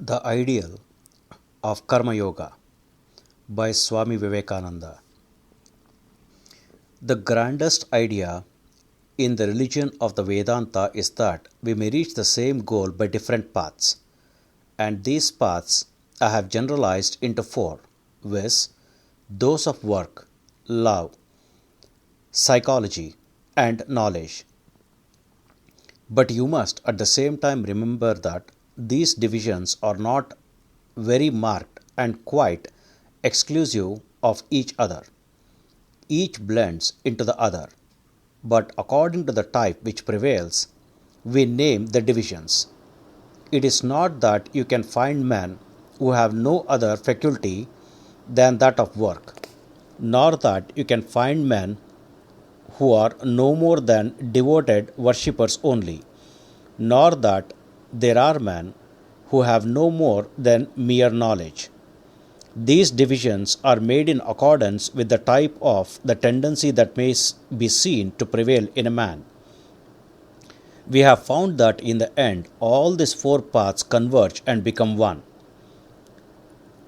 The Ideal of Karma Yoga by Swami Vivekananda. The grandest idea in the religion of the Vedanta is that we may reach the same goal by different paths, and these paths I have generalized into four, viz., those of work, love, psychology, and knowledge. But you must at the same time remember that these divisions are not very marked and quite exclusive of each other. Each blends into the other, but according to the type which prevails, we name the divisions. It is not that you can find men who have no other faculty than that of work, nor that you can find men who are no more than devoted worshippers only, nor that there are men who have no more than mere knowledge. These divisions are made in accordance with the type of the tendency that may be seen to prevail in a man. We have found that in the end, all these four paths converge and become one.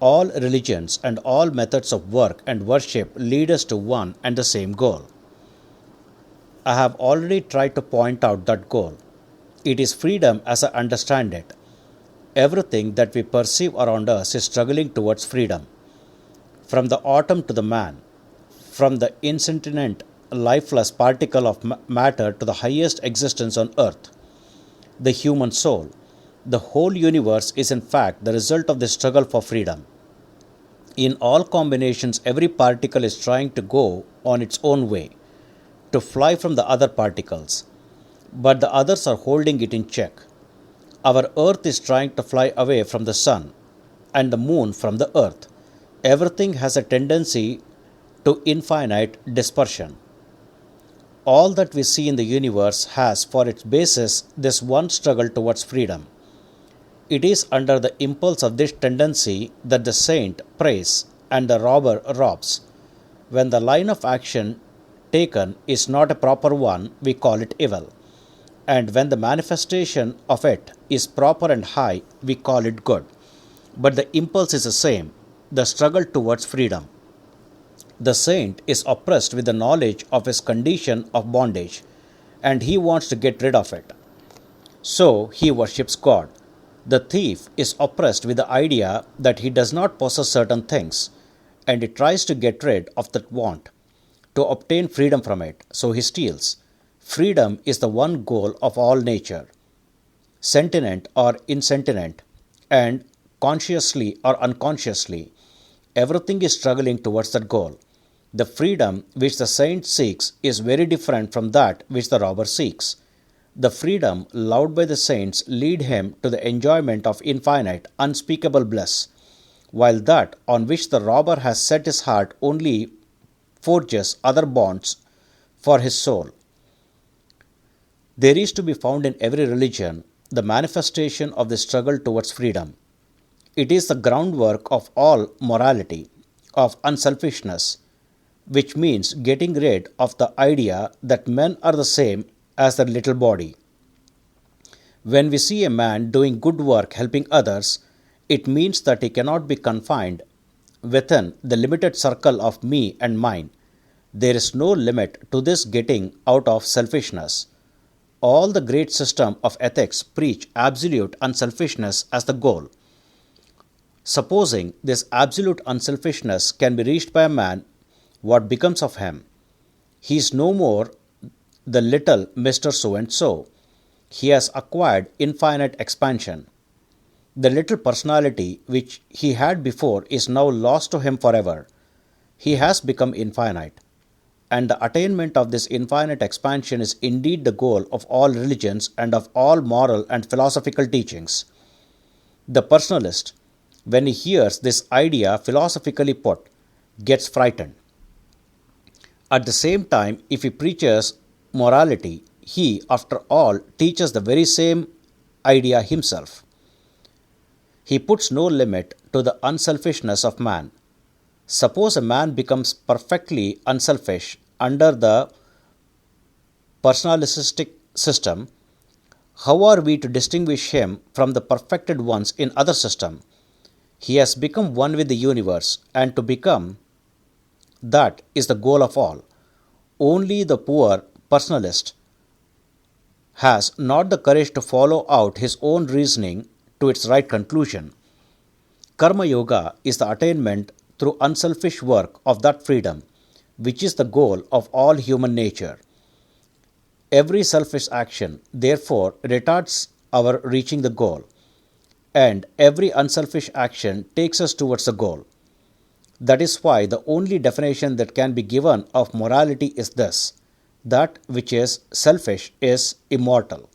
All religions and all methods of work and worship lead us to one and the same goal. I have already tried to point out that goal. It is freedom as I understand it. Everything that we perceive around us is struggling towards freedom. From the atom to the man, from the insentient, lifeless particle of matter to the highest existence on earth, the human soul, the whole universe is in fact the result of the struggle for freedom. In all combinations, every particle is trying to go on its own way, to fly from the other particles, but the others are holding it in check. Our earth is trying to fly away from the sun, and the moon from the earth. Everything has a tendency to infinite dispersion. All that we see in the universe has for its basis this one struggle towards freedom. It is under the impulse of this tendency that the saint prays and the robber robs. When the line of action taken is not a proper one, we call it evil. And when the manifestation of it is proper and high, we call it good. But the impulse is the same, the struggle towards freedom. The saint is oppressed with the knowledge of his condition of bondage, and he wants to get rid of it. So he worships God. The thief is oppressed with the idea that he does not possess certain things, and he tries to get rid of that want, to obtain freedom from it, so he steals. Freedom is the one goal of all nature. Sentient or insentient, and consciously or unconsciously, everything is struggling towards that goal. The freedom which the saint seeks is very different from that which the robber seeks. The freedom loved by the saints lead him to the enjoyment of infinite, unspeakable bliss, while that on which the robber has set his heart only forges other bonds for his soul. There is to be found in every religion the manifestation of the struggle towards freedom. It is the groundwork of all morality, of unselfishness, which means getting rid of the idea that men are the same as their little body. When we see a man doing good work helping others, it means that he cannot be confined within the limited circle of me and mine. There is no limit to this getting out of selfishness. All the great system of ethics preach absolute unselfishness as the goal. Supposing this absolute unselfishness can be reached by a man, what becomes of him? He is no more the little Mr. So-and-so. He has acquired infinite expansion. The little personality which he had before is now lost to him forever. He has become infinite. And the attainment of this infinite expansion is indeed the goal of all religions and of all moral and philosophical teachings. The personalist, when he hears this idea philosophically put, gets frightened. At the same time, if he preaches morality, he, after all, teaches the very same idea himself. He puts no limit to the unselfishness of man. Suppose a man becomes perfectly unselfish under the personalistic system, How are we to distinguish him from the perfected ones in other system? He has become one with the universe, and to become that is the goal of all. Only the poor personalist has not the courage to follow out his own reasoning to its right conclusion. Karma Yoga is the attainment through unselfish work of that freedom, which is the goal of all human nature. Every selfish action, therefore, retards our reaching the goal, and every unselfish action takes us towards the goal. That is why the only definition that can be given of morality is this: that which is selfish is immoral,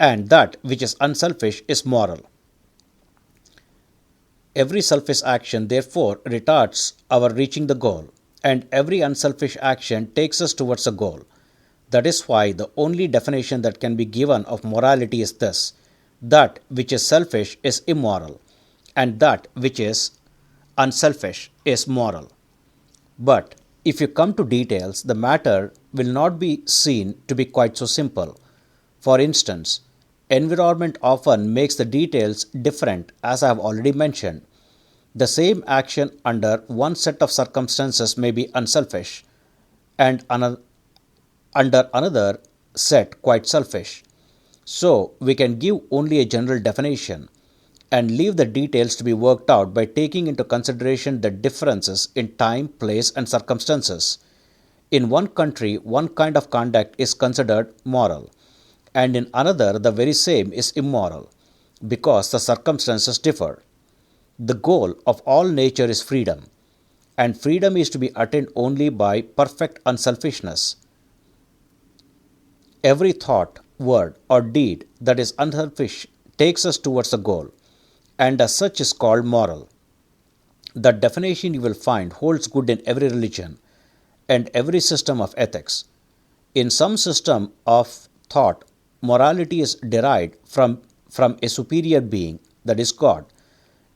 and that which is unselfish is moral. Every selfish action, therefore, retards our reaching the goal, and every unselfish action takes us towards the goal. That is why the only definition that can be given of morality is this: that which is selfish is immoral, and that which is unselfish is moral. But if you come to details, the matter will not be seen to be quite so simple. For instance, environment often makes the details different, as I have already mentioned. The same action under one set of circumstances may be unselfish, and under another set quite selfish. So we can give only a general definition and leave the details to be worked out by taking into consideration the differences in time, place, and circumstances. In one country, one kind of conduct is considered moral, and in another, the very same is immoral, because the circumstances differ. The goal of all nature is freedom, and freedom is to be attained only by perfect unselfishness. Every thought, word, or deed that is unselfish takes us towards the goal, and as such is called moral. The definition you will find holds good in every religion and every system of ethics. In some system of thought, morality is derived from a superior being, that is God.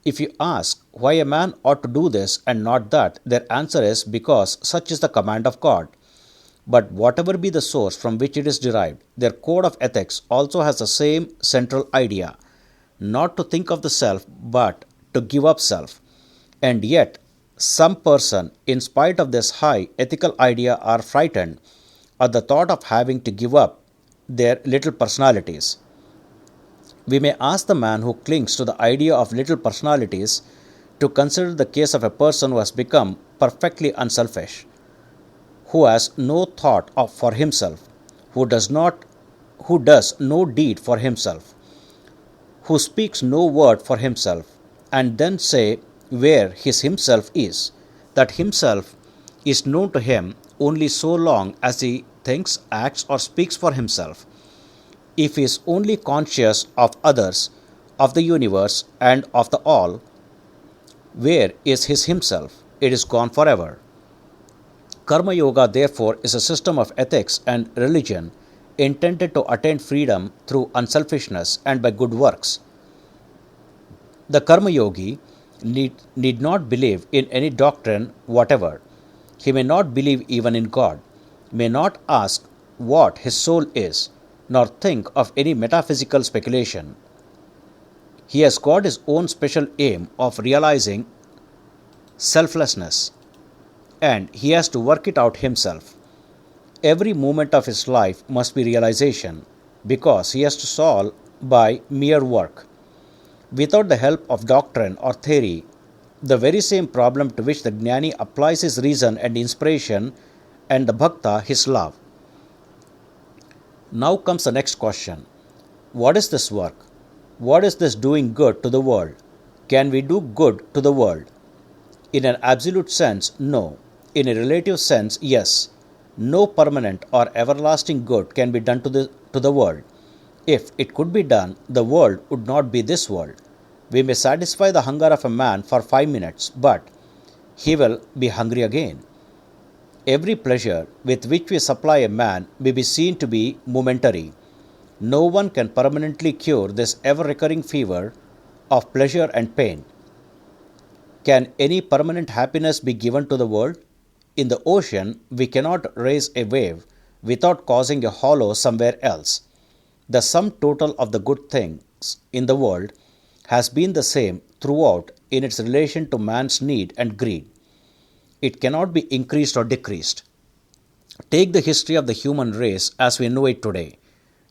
If you ask why a man ought to do this and not that, their answer is because such is the command of God. But whatever be the source from which it is derived, their code of ethics also has the same central idea: not to think of the self, but to give up self. And yet, some person, in spite of this high ethical idea, are frightened at the thought of having to give up their little personalities. We may ask the man who clings to the idea of little personalities to consider the case of a person who has become perfectly unselfish, who has no thought for himself, who does no deed for himself, who speaks no word for himself, and then say where his himself is, that himself is known to him only so long as he thinks, acts, or speaks for himself. If he is only conscious of others, of the universe, and of the all, where is his himself? It is gone forever. Karma Yoga, therefore, is a system of ethics and religion intended to attain freedom through unselfishness and by good works. The Karma Yogi need not believe in any doctrine whatever. He may not believe even in God, may not ask what his soul is, nor think of any metaphysical speculation. He has got his own special aim of realizing selflessness, and he has to work it out himself. Every moment of his life must be realization, because he has to solve by mere work, without the help of doctrine or theory, the very same problem to which the Jnani applies his reason and inspiration, and the Bhakta his love. Now comes the next question. What is this work? What is this doing good to the world? Can we do good to the world? In an absolute sense, no. In a relative sense, yes. No permanent or everlasting good can be done to the world. If it could be done, the world would not be this world. We may satisfy the hunger of a man for 5 minutes, but he will be hungry again. Every pleasure with which we supply a man may be seen to be momentary. No one can permanently cure this ever-recurring fever of pleasure and pain. Can any permanent happiness be given to the world? In the ocean, we cannot raise a wave without causing a hollow somewhere else. The sum total of the good things in the world has been the same throughout in its relation to man's need and greed. It cannot be increased or decreased. Take the history of the human race as we know it today.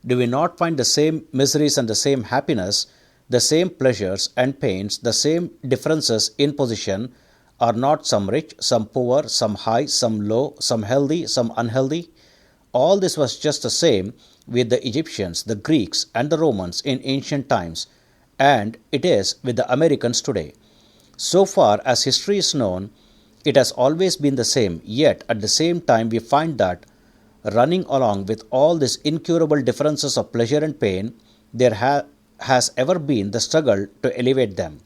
Do we not find the same miseries and the same happiness, the same pleasures and pains, the same differences in position? Are not some rich, some poor, some high, some low, some healthy, some unhealthy? All this was just the same with the Egyptians, the Greeks, and the Romans in ancient times, and it is with the Americans today. So far as history is known, it has always been the same, yet at the same time we find that running along with all these incurable differences of pleasure and pain, there has ever been the struggle to elevate them.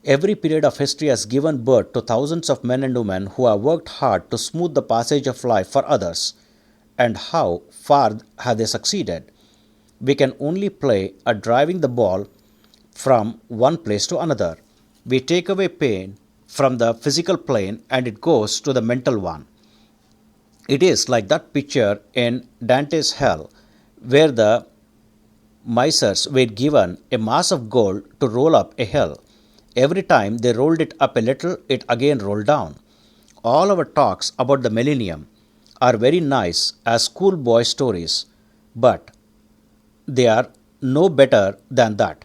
Every period of history has given birth to thousands of men and women who have worked hard to smooth the passage of life for others. And how far have they succeeded? We can only play at driving the ball from one place to another. We take away pain from the physical plane and it goes to the mental one. It is like that picture in Dante's Hell, where the misers were given a mass of gold to roll up a hill. Every time they rolled it up a little, it again rolled down. All our talks about the millennium are very nice as schoolboy stories, but they are no better than that.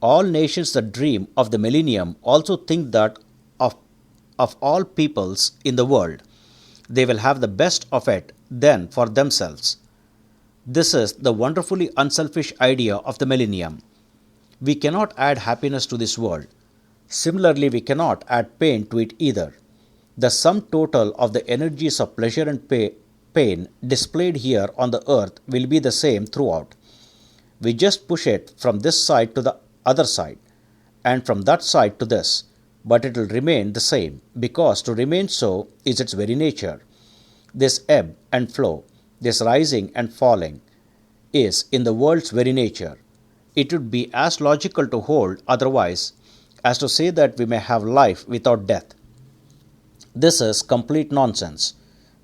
All nations that dream of the millennium also think that of all peoples in the world, they will have the best of it then for themselves. This is the wonderfully unselfish idea of the millennium. We cannot add happiness to this world. Similarly, we cannot add pain to it either. The sum total of the energies of pleasure and pain displayed here on the earth will be the same throughout. We just push it from this side to the other side, and from that side to this, but it will remain the same, because to remain so is its very nature. This ebb and flow, this rising and falling, is in the world's very nature. It would be as logical to hold otherwise as to say that we may have life without death. This is complete nonsense,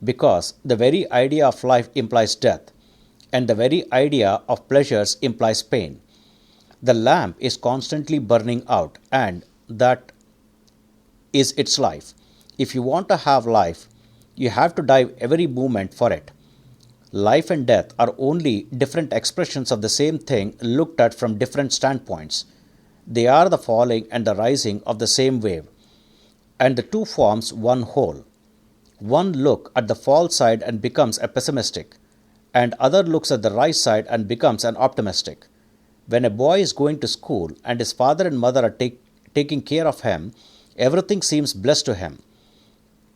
because the very idea of life implies death, and the very idea of pleasures implies pain. The lamp is constantly burning out, and that is its life. If you want to have life, you have to die every moment for it. Life and death are only different expressions of the same thing looked at from different standpoints. They are the falling and the rising of the same wave, and the two forms one whole. One look at the fall side and becomes a pessimistic, and other looks at the rise side and becomes an optimistic. When a boy is going to school and his father and mother are taking care of him, everything seems blessed to him.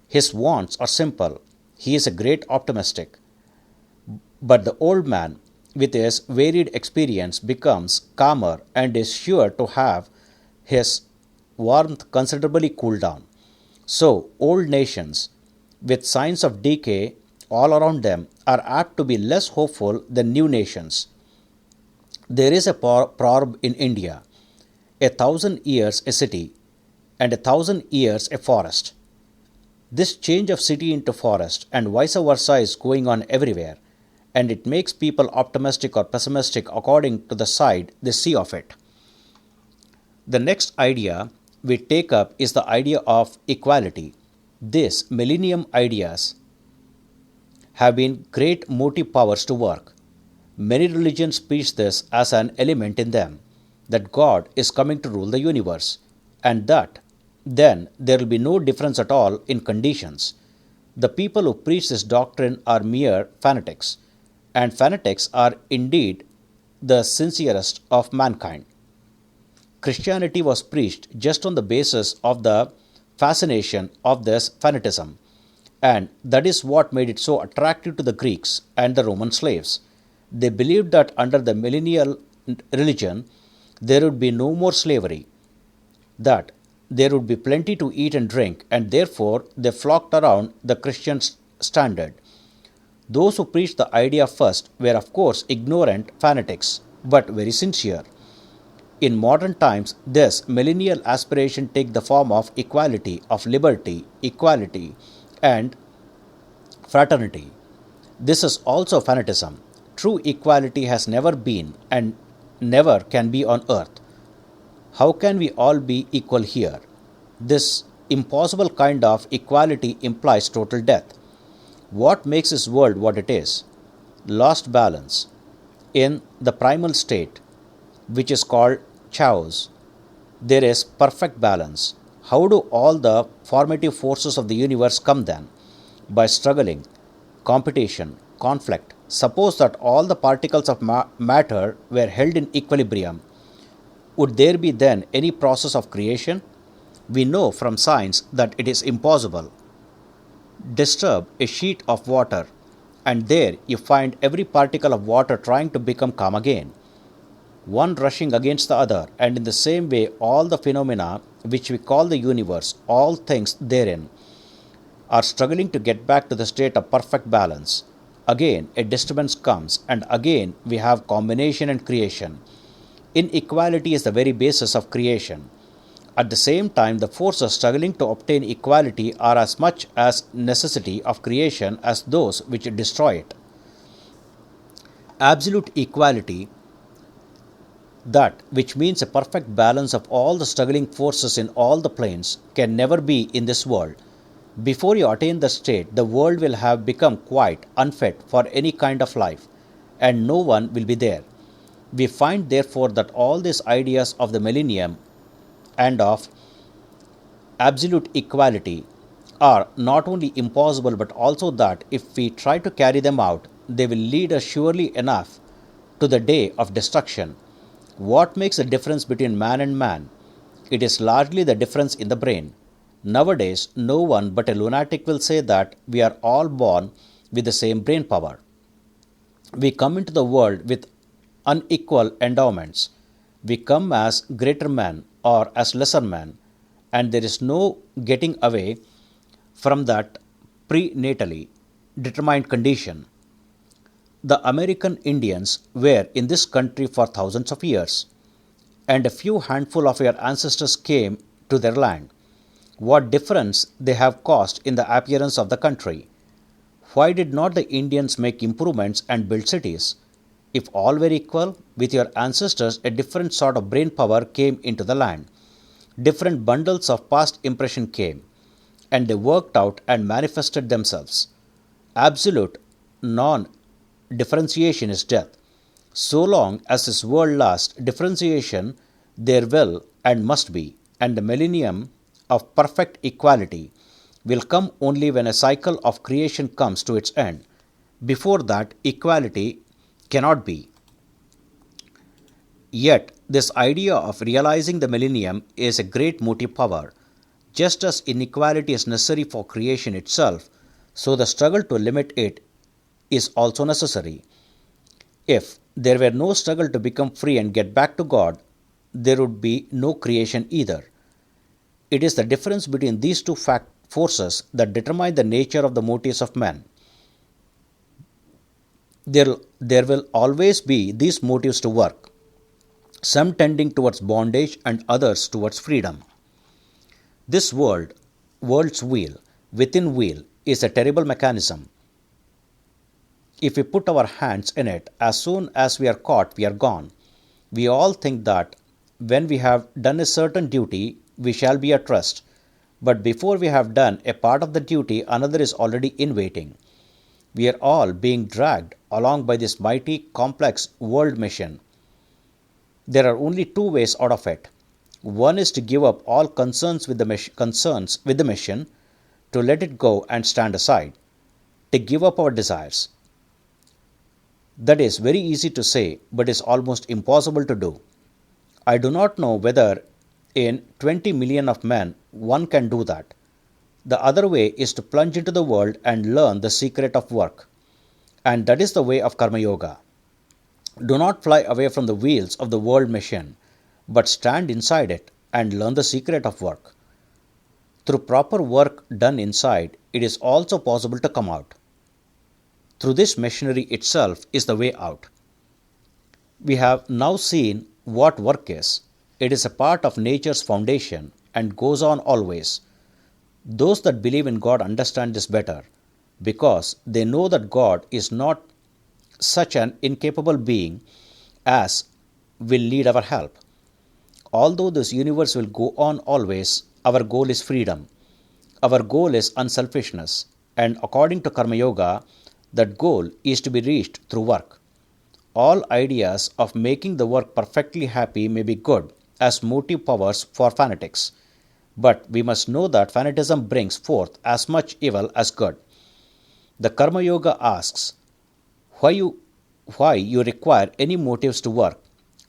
His wants are simple. He is a great optimistic. But the old man, with his varied experience, becomes calmer and is sure to have his warmth considerably cooled down. So, old nations, with signs of decay all around them, are apt to be less hopeful than new nations. There is a proverb in India: 1,000 years a city, and 1,000 years a forest. This change of city into forest and vice versa is going on everywhere, and it makes people optimistic or pessimistic according to the side they see of it. The next idea we take up is the idea of equality. These millennium ideas have been great motive powers to work. Many religions preach this as an element in them, that God is coming to rule the universe, and that then there will be no difference at all in conditions. The people who preach this doctrine are mere fanatics, and fanatics are indeed the sincerest of mankind. Christianity was preached just on the basis of the fascination of this fanatism, and that is what made it so attractive to the Greeks and the Roman slaves. They believed that under the millennial religion there would be no more slavery, that there would be plenty to eat and drink, and therefore they flocked around the Christian standard. Those who preached the idea first were of course ignorant fanatics, but very sincere. In modern times, this millennial aspiration takes the form of equality, of liberty, equality, and fraternity. This is also fanatism. true equality has never been and never can be on earth. How can we all be equal here? This impossible kind of equality implies total death. What makes this world what it is? Lost balance. In the primal state, which is called chaos, there is perfect balance. How do all the formative forces of the universe come then? By struggling, competition, conflict. Suppose that all the particles of matter were held in equilibrium. Would there be then any process of creation? We know from science that it is impossible. Disturb a sheet of water, and there you find every particle of water trying to become calm again, one rushing against the other, and in the same way all the phenomena which we call the universe, all things therein, are struggling to get back to the state of perfect balance. Again a disturbance comes, and again we have combination and creation. Inequality is the very basis of creation. At the same time, the forces struggling to obtain equality are as much as necessity of creation as those which destroy it. Absolute equality, that which means a perfect balance of all the struggling forces in all the planes, can never be in this world. Before you attain the state, the world will have become quite unfit for any kind of life, and no one will be there. We find therefore that all these ideas of the millennium and of absolute equality are not only impossible, but also that if we try to carry them out, they will lead us surely enough to the day of destruction. What makes the difference between man and man? It is largely the difference in the brain. Nowadays, no one but a lunatic will say that we are all born with the same brain power. We come into the world with unequal endowments. We come as greater men or as lesser men, and there is no getting away from that prenatally determined condition. The American Indians were in this country for thousands of years, and a few handful of your ancestors came to their land. What difference they have caused in the appearance of the country? Why did not the Indians make improvements and build cities? If all were equal, with your ancestors a different sort of brain power came into the land. Different bundles of past impression came, and they worked out and manifested themselves. Absolute non-differentiation is death. So long as this world lasts, differentiation there will and must be, and the millennium of perfect equality will come only when a cycle of creation comes to its end. Before that, equality cannot be. Yet, this idea of realizing the millennium is a great motive power. Just as inequality is necessary for creation itself, so the struggle to limit it is also necessary. If there were no struggle to become free and get back to God, there would be no creation either. It is the difference between these two forces that determine the nature of the motives of men. There will always be these motives to work, some tending towards bondage and others towards freedom. This world's wheel, within wheel, is a terrible mechanism. If we put our hands in it, as soon as we are caught, we are gone. We all think that when we have done a certain duty, we shall be at rest. But before we have done a part of the duty, another is already in waiting. We are all being dragged along by this mighty, complex world mission. There are only two ways out of it. One is to give up all concerns with the mission, to let it go and stand aside, to give up our desires. That is very easy to say, but is almost impossible to do. I do not know whether in 20 million of men one can do that. The other way is to plunge into the world and learn the secret of work. And that is the way of Karma Yoga. Do not fly away from the wheels of the world machine, but stand inside it and learn the secret of work. Through proper work done inside, it is also possible to come out. Through this machinery itself is the way out. We have now seen what work is. It is a part of nature's foundation and goes on always. Those that believe in God understand this better, because they know that God is not such an incapable being as will need our help. Although this universe will go on always, our goal is freedom. Our goal is unselfishness, and according to Karma Yoga, that goal is to be reached through work. All ideas of making the work perfectly happy may be good as motive powers for fanatics, but we must know that fanatism brings forth as much evil as good. The Karma Yoga asks why you require any motives to work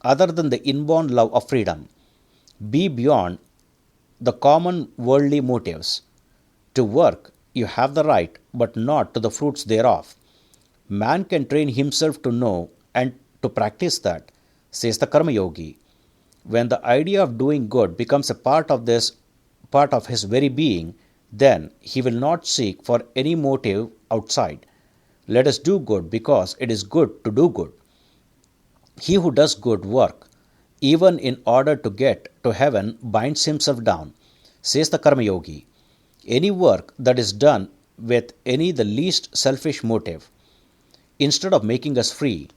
other than the inborn love of freedom. Be beyond the common worldly motives. To work, you have the right, but not to the fruits thereof. Man can train himself to know and to practice that, says the Karma Yogi. When the idea of doing good becomes a part of his very being, then he will not seek for any motive outside. Let us do good because it is good to do good. He who does good work, even in order to get to heaven, binds himself down, says the Karma Yogi. Any work that is done with any the least selfish motive, instead of making us free,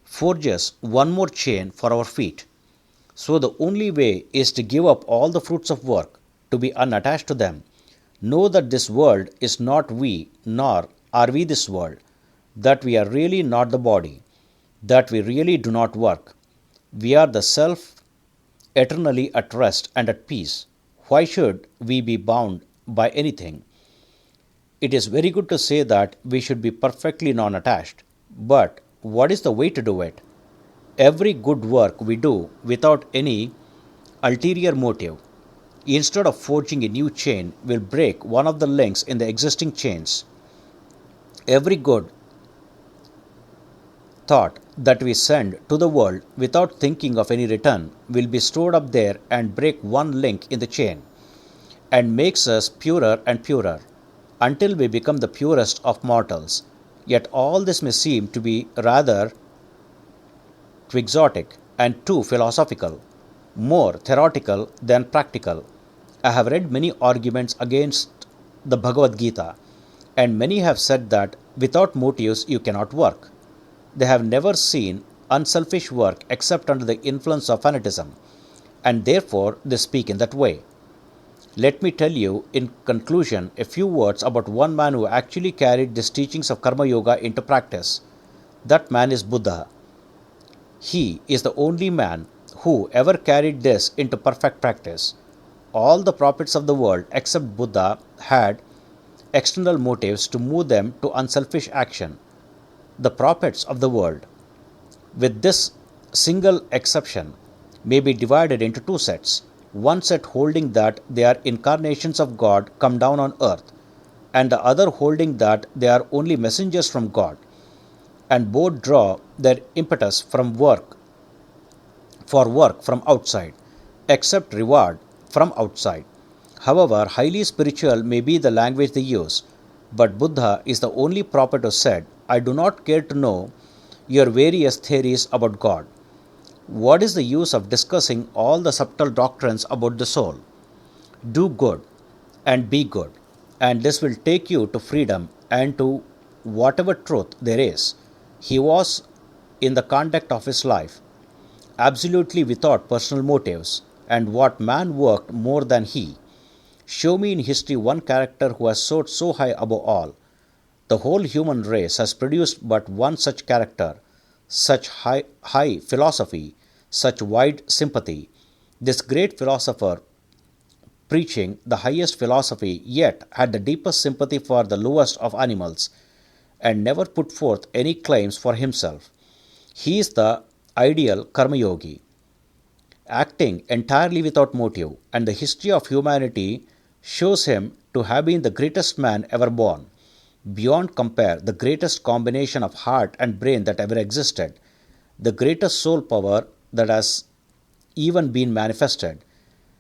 forges one more chain for our feet. So the only way is to give up all the fruits of work, to be unattached to them. Know that this world is not we, nor are we this world, that we are really not the body, that we really do not work. We are the self eternally at rest and at peace. Why should we be bound by anything? It is very good to say that we should be perfectly non-attached, but what is the way to do it? Every good work we do without any ulterior motive, instead of forging a new chain, will break one of the links in the existing chains. Every good thought that we send to the world without thinking of any return will be stored up there and break one link in the chain, and makes us purer and purer, until we become the purest of mortals. Yet all this may seem to be rather quixotic and too philosophical, more theoretical than practical. I have read many arguments against the Bhagavad Gita, and many have said that without motives you cannot work. They have never seen unselfish work except under the influence of fanatism, and therefore they speak in that way. Let me tell you in conclusion a few words about one man who actually carried these teachings of Karma Yoga into practice. That man is Buddha. He is the only man who ever carried this into perfect practice. All the prophets of the world except Buddha had external motives to move them to unselfish action. The prophets of the world, with this single exception, may be divided into two sets. One set holding that they are incarnations of God come down on earth, and the other holding that they are only messengers from God, and both draw their impetus from work from outside, accept reward from outside. However highly spiritual may be the language they use, but Buddha is the only prophet who said, I do not care to know your various theories about God. What is the use of discussing all the subtle doctrines about the soul? Do good and be good, and this will take you to freedom and to whatever truth there is. He was, in the conduct of his life, absolutely without personal motives, and what man worked more than he? Show me in history one character who has soared so high above all. The whole human race has produced but one such character, such high philosophy, such wide sympathy. This great philosopher, preaching the highest philosophy, yet had the deepest sympathy for the lowest of animals, and never put forth any claims for himself. He is the ideal Karma Yogi, acting entirely without motive, and the history of humanity shows him to have been the greatest man ever born. Beyond compare, the greatest combination of heart and brain that ever existed, the greatest soul power that has even been manifested.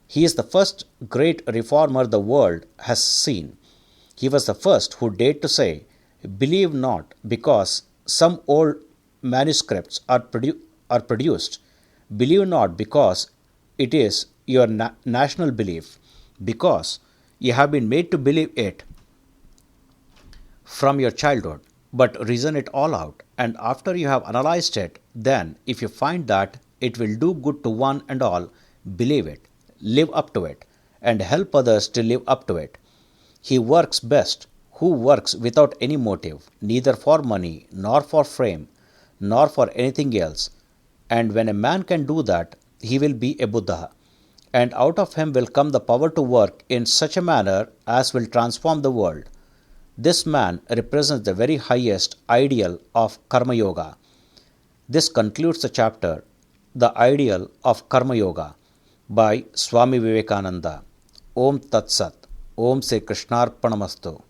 He is the first great reformer the world has seen. He was the first who dared to say, believe not because some old manuscripts are produced. Believe not because it is your national belief, because you have been made to believe it from your childhood. but reason it all out. And after you have analyzed it, then if you find that it will do good to one and all, believe it, live up to it, and help others to live up to it. He works best who works without any motive, neither for money, nor for fame, nor for anything else. And when a man can do that, he will be a Buddha. And out of him will come the power to work in such a manner as will transform the world. This man represents the very highest ideal of Karma Yoga. This concludes the chapter, The Ideal of Karma Yoga, by Swami Vivekananda. Om Tat Sat. Om Sri Krishnarpanamastu.